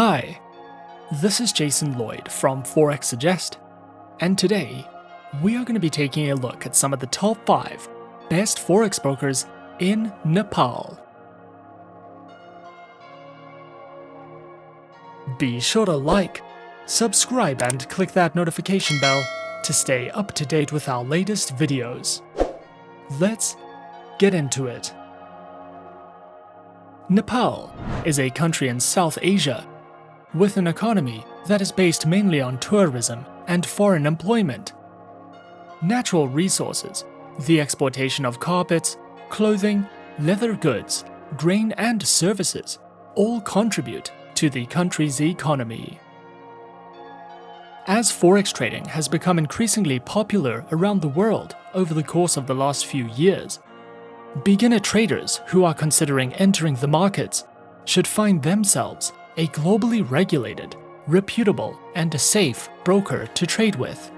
Hi, this is Jason Lloyd from Forexsuggest, and today we are going to be taking a look at some of the top 5 best Forex brokers in Nepal. Be sure to like, subscribe and click that notification bell to stay up to date with our latest videos. Let's get into it. Nepal is a country in South Asia with an economy that is based mainly on tourism and foreign employment. Natural resources, the exportation of carpets, clothing, leather goods, grain and services all contribute to the country's economy. As forex trading has become increasingly popular around the world over the course of the last few years, beginner traders who are considering entering the markets should find themselves a globally regulated, reputable, and safe broker to trade with.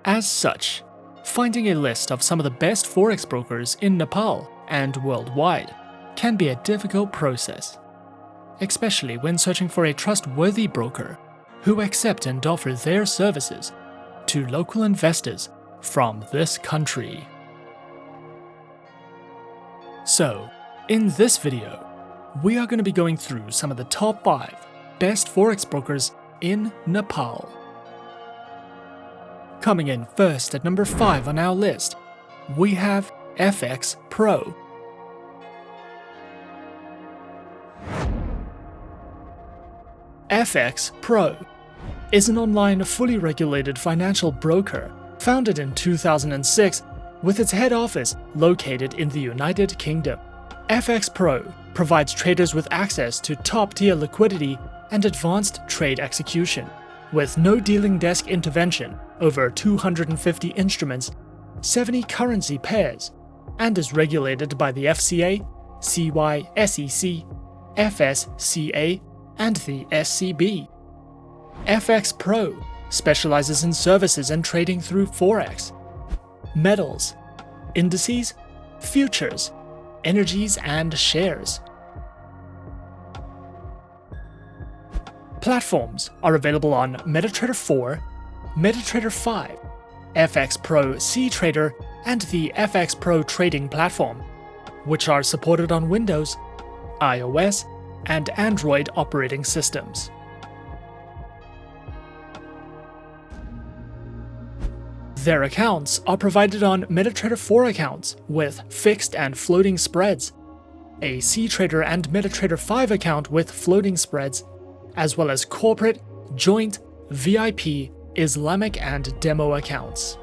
As such, finding a list of some of the best forex brokers in Nepal and worldwide can be a difficult process, especially when searching for a trustworthy broker who accept and offer their services to local investors from this country. So, in this video, we are going to be going through some of the top 5 best forex brokers in Nepal. Coming in first at number 5 on our list, we have FXPro. FXPro is an online fully regulated financial broker founded in 2006 with its head office located in the United Kingdom. FXPro provides traders with access to top-tier liquidity and advanced trade execution, with no dealing desk intervention, over 250 instruments, 70 currency pairs, and is regulated by the FCA, CySEC, FSCA, and the SCB. FXPro specializes in services and trading through Forex, metals, indices, futures, energies, and shares. Platforms are available on MetaTrader 4, MetaTrader 5, FXPro Ctrader, and the FXPro Trading Platform, which are supported on Windows, iOS, and Android operating systems. Their accounts are provided on MetaTrader 4 accounts with fixed and floating spreads, a Ctrader and MetaTrader 5 account with floating spreads, as well as corporate, joint, VIP, Islamic, and demo accounts.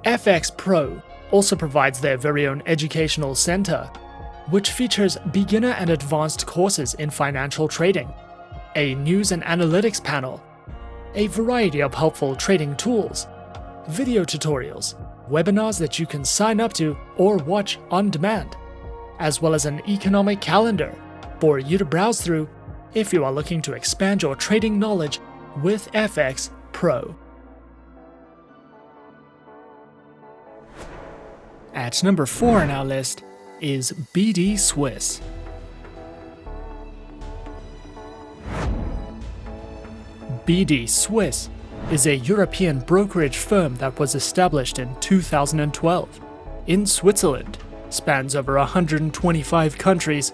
FXPro also provides their very own educational center, which features beginner and advanced courses in financial trading, a news and analytics panel, a variety of helpful trading tools, video tutorials, webinars that you can sign up to or watch on demand, as well as an economic calendar for you to browse through if you are looking to expand your trading knowledge with FXPro. At number 4 on our list is BDSwiss. BDSwiss is a European brokerage firm that was established in 2012 in Switzerland, spans over 125 countries,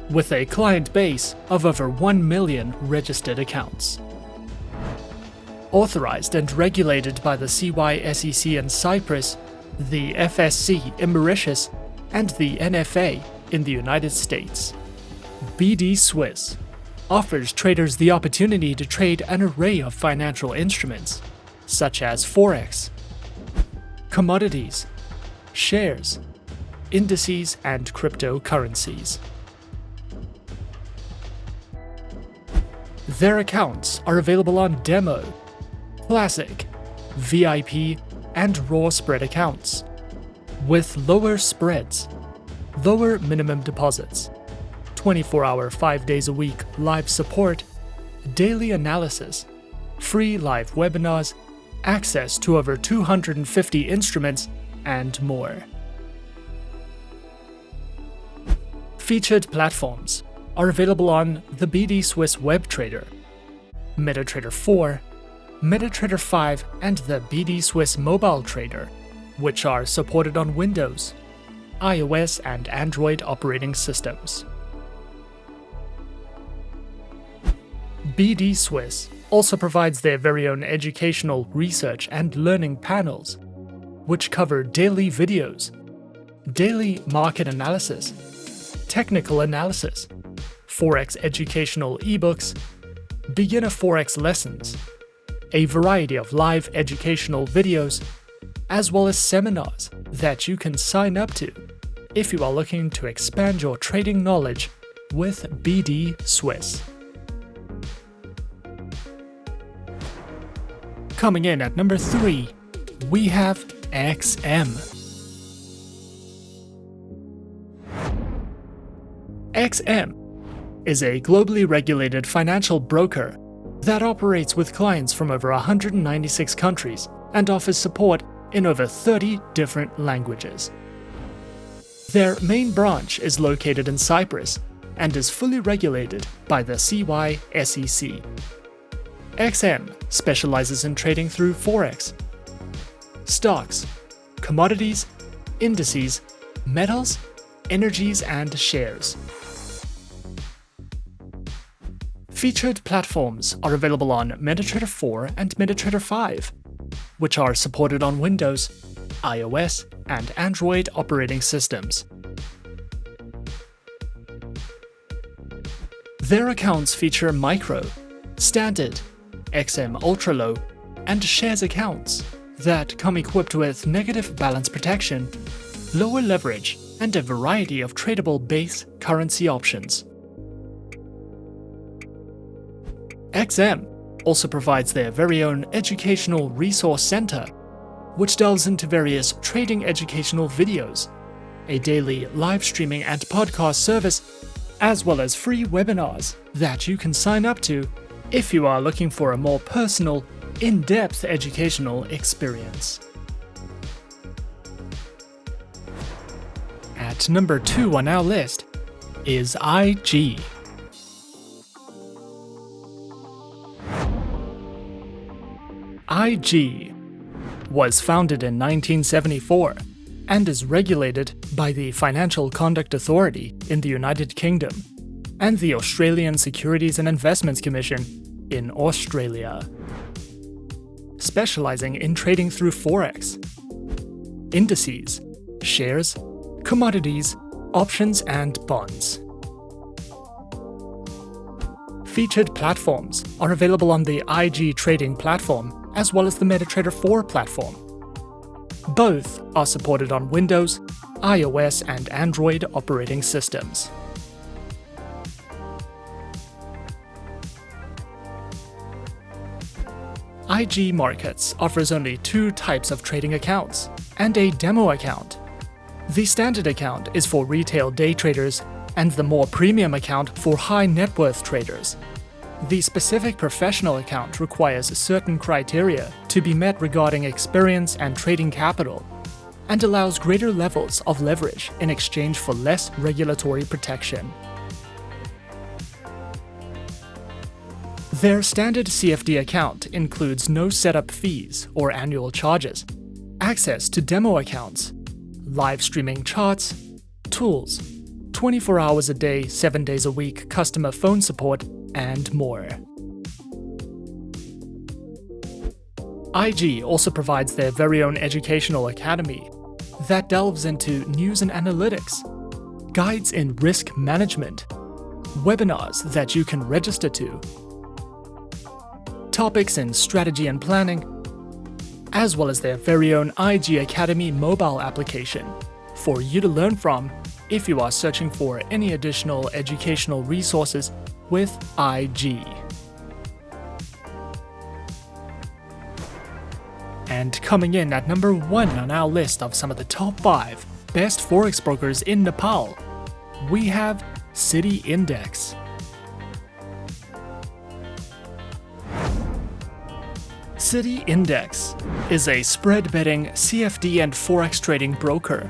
with a client base of over 1 million registered accounts. Authorized and regulated by the CySEC in Cyprus, the FSC in Mauritius, and the NFA in the United States, BDSwiss offers traders the opportunity to trade an array of financial instruments, such as Forex, commodities, shares, indices, and cryptocurrencies. Their accounts are available on Demo, Classic, VIP, and Raw spread accounts, with lower spreads, lower minimum deposits, 24-hour 5 days a week live support, daily analysis, free live webinars, access to over 250 instruments, and more. Featured platforms are available on the BDSwiss web trader, MetaTrader 4, MetaTrader 5, and the BDSwiss mobile trader, which are supported on Windows, iOS, and Android operating systems. BDSwiss also provides their very own educational research and learning panels, which cover daily videos, daily market analysis, technical analysis, Forex educational ebooks, beginner Forex lessons, a variety of live educational videos, as well as seminars that you can sign up to if you are looking to expand your trading knowledge with BDSwiss. Coming in at number 3, we have XM. XM is a globally regulated financial broker that operates with clients from over 196 countries and offers support in over 30 different languages. Their main branch is located in Cyprus and is fully regulated by the CySEC. XM specializes in trading through Forex, stocks, commodities, indices, metals, energies, and shares. Featured platforms are available on MetaTrader 4 and MetaTrader 5, which are supported on Windows, iOS, and Android operating systems. Their accounts feature micro, standard, XM Ultra Low, and shares accounts that come equipped with negative balance protection, lower leverage, and a variety of tradable base currency options. XM also provides their very own educational resource center, which delves into various trading educational videos, a daily live streaming and podcast service, as well as free webinars that you can sign up to if you are looking for a more personal, in-depth educational experience. At number 2 on our list is IG. IG was founded in 1974 and is regulated by the Financial Conduct Authority in the United Kingdom and the Australian Securities and Investments Commission in Australia, specializing in trading through Forex, indices, shares, commodities, options, and bonds. Featured platforms are available on the IG trading platform as well as the MetaTrader 4 platform. Both are supported on Windows, iOS, and Android operating systems. IG Markets offers only 2 types of trading accounts and a demo account. The standard account is for retail day traders and the more premium account for high net worth traders. The specific professional account requires certain criteria to be met regarding experience and trading capital, and allows greater levels of leverage in exchange for less regulatory protection. Their standard CFD account includes no setup fees or annual charges, access to demo accounts, live streaming charts, tools, 24 hours a day, 7 days a week customer phone support, and more. IG also provides their very own educational academy that delves into news and analytics, guides in risk management, webinars that you can register to, topics in strategy and planning, as well as their very own IG Academy mobile application for you to learn from if you are searching for any additional educational resources with IG. And coming in at number 1 on our list of some of the top 5 best Forex brokers in Nepal, we have City Index. City Index is a spread betting CFD and Forex trading broker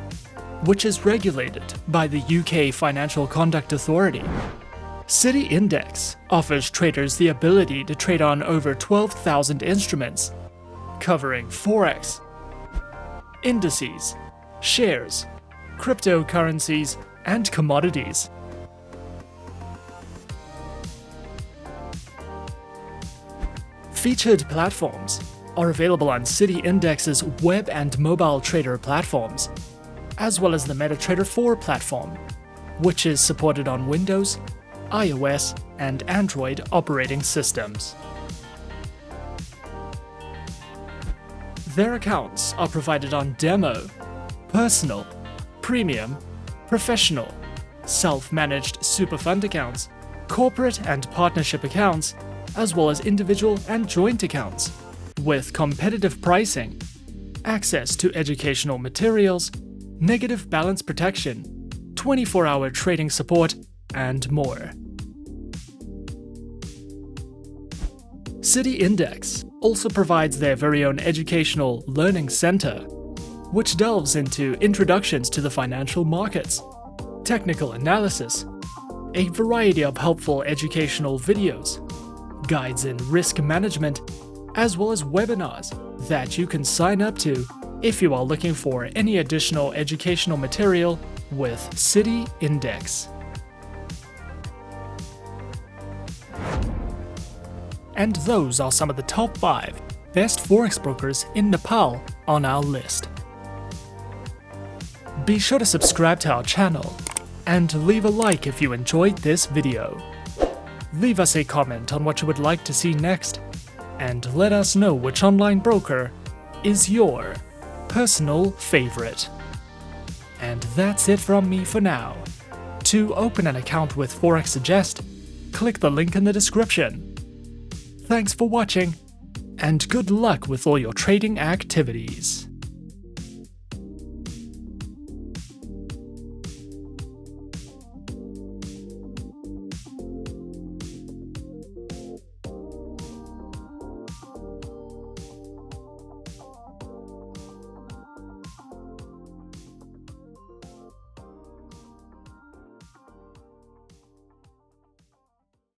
which is regulated by the UK Financial Conduct Authority. City Index offers traders the ability to trade on over 12,000 instruments, covering Forex, indices, shares, cryptocurrencies, and commodities. Featured platforms are available on City Index's web and mobile trader platforms, as well as the MetaTrader 4 platform, which is supported on Windows, iOS, and Android operating systems. Their accounts are provided on Demo, Personal, Premium, Professional, Self-Managed Super Fund accounts, Corporate and Partnership accounts, as well as individual and joint accounts, with competitive pricing, access to educational materials, negative balance protection, 24-hour trading support, and more. City Index also provides their very own educational learning center, which delves into introductions to the financial markets, technical analysis, a variety of helpful educational videos, guides in risk management, as well as webinars that you can sign up to if you are looking for any additional educational material with City Index. And those are some of the top 5 best Forex brokers in Nepal on our list. Be sure to subscribe to our channel and leave a like if you enjoyed this video. Leave us a comment on what you would like to see next, and let us know which online broker is your personal favorite. And that's it from me for now. To open an account with Forexsuggest, click the link in the description. Thanks for watching, and good luck with all your trading activities.